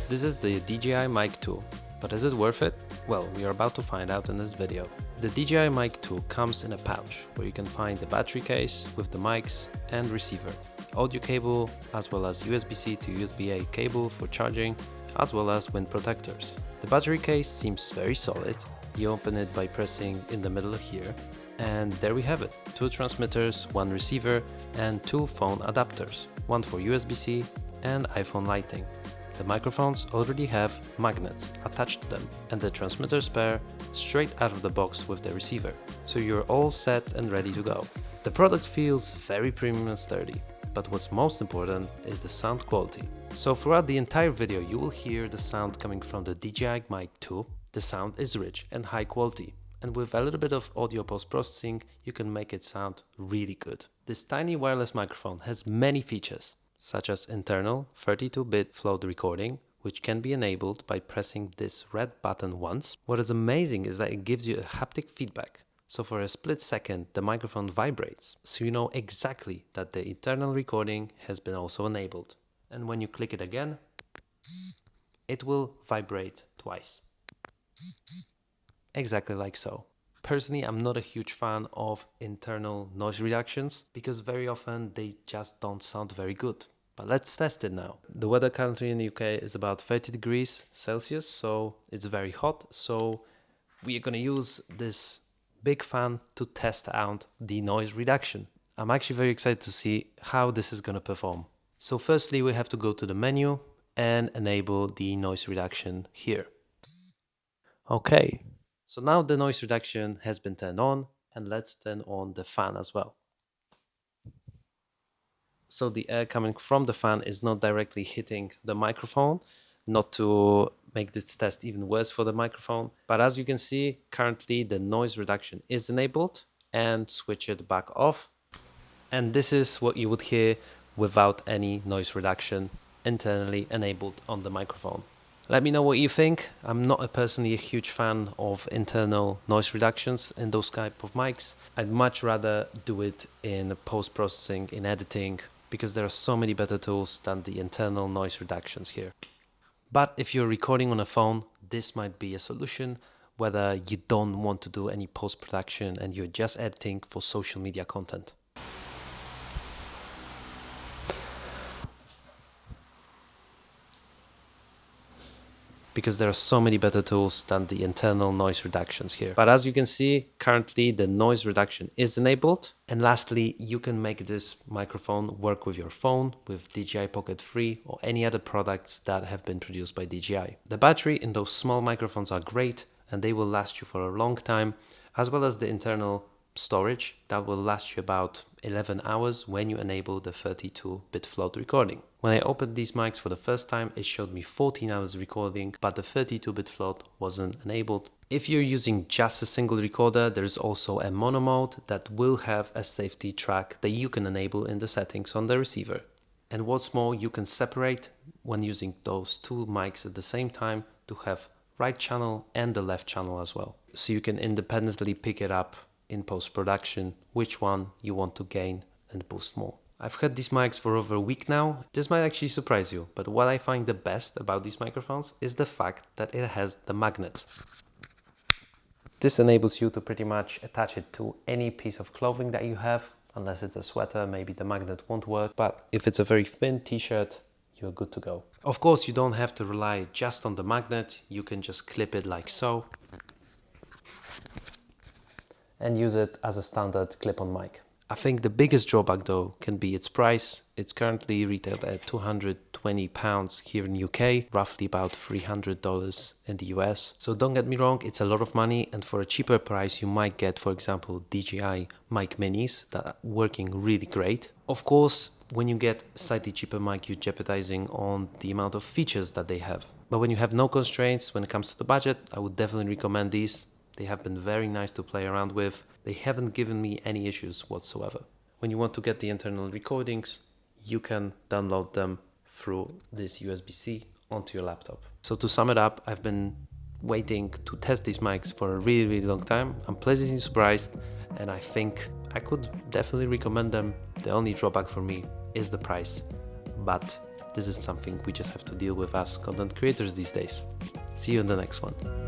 This is the DJI Mic 2, but is it worth it? Well, we are about to find out in this video. The DJI Mic 2 comes in a pouch where you can find the battery case with the mics and receiver, audio cable, as well as USB-C to USB-A cable for charging, as well as wind protectors. The battery case seems very solid. You open it by pressing in the middle here, and there we have it. 2 transmitters, 1 receiver, and 2 phone adapters, one for USB-C and iPhone lighting. The microphones already have magnets attached to them, and the transmitters pair straight out of the box with the receiver, so you're all set and ready to go. The product feels very premium and sturdy, but what's most important is the sound quality. So throughout the entire video you will hear the sound coming from the DJI Mic 2. The sound is rich and high quality, and with a little bit of audio post-processing you can make it sound really good. This tiny wireless microphone has many features, such as internal 32-bit float recording, which can be enabled by pressing this red button once. What is amazing is that it gives you a haptic feedback. So for a split second the microphone vibrates, so you know exactly that the internal recording has been also enabled. And when you click it again, it will vibrate twice. Exactly like so. Personally, I'm not a huge fan of internal noise reductions because very often they just don't sound very good. But let's test it now. The weather currently in the UK is about 30 degrees Celsius, so it's very hot. So we are going to use this big fan to test out the noise reduction. I'm actually very excited to see how this is going to perform. So firstly, we have to go to the menu and enable the noise reduction here. Okay. So now the noise reduction has been turned on, and let's turn on the fan as well. So the air coming from the fan is not directly hitting the microphone, not to make this test even worse for the microphone. But as you can see, currently the noise reduction is enabled, and switch it back off. And this is what you would hear without any noise reduction internally enabled on the microphone. Let me know what you think. I'm not personally a huge fan of internal noise reductions in those type of mics. I'd much rather do it in post-processing, in editing, because there are so many better tools than the internal noise reductions here. But if you're recording on a phone, this might be a solution, whether you don't want to do any post-production and you're just editing for social media content. Because there are so many better tools than the internal noise reductions here. But as you can see, currently the noise reduction is enabled. And lastly, you can make this microphone work with your phone, with DJI Pocket 3 or any other products that have been produced by DJI. The battery in those small microphones are great and they will last you for a long time, as well as the internal storage that will last you about 11 hours when you enable the 32-bit float recording. When I opened these mics for the first time, it showed me 14 hours recording, but the 32-bit float wasn't enabled. If you're using just a single recorder, there's also a mono mode that will have a safety track that you can enable in the settings on the receiver. And what's more, you can separate when using those 2 mics at the same time to have right channel and the left channel as well. So you can independently pick it up in post-production, which one you want to gain and boost more. I've had these mics for over a week now. This might actually surprise you, but what I find the best about these microphones is the fact that it has the magnet. This enables you to pretty much attach it to any piece of clothing that you have. Unless it's a sweater, maybe the magnet won't work, but if it's a very thin t-shirt, you're good to go. Of course, you don't have to rely just on the magnet. You can just clip it like so and use it as a standard clip-on mic. I think the biggest drawback though can be its price. It's currently retailed at £220 here in UK, roughly about $300 in the US. So don't get me wrong, it's a lot of money, and for a cheaper price you might get, for example, DJI Mic Minis that are working really great. Of course, when you get slightly cheaper mic, you're jeopardizing on the amount of features that they have. But when you have no constraints when it comes to the budget, I would definitely recommend these. They have been very nice to play around with. They haven't given me any issues whatsoever. When you want to get the internal recordings, you can download them through this USB-C onto your laptop. So to sum it up, I've been waiting to test these mics for a really long time. I'm pleasantly surprised, and I think I could definitely recommend them. The only drawback for me is the price, but this is something we just have to deal with as content creators these days. See you in the next one.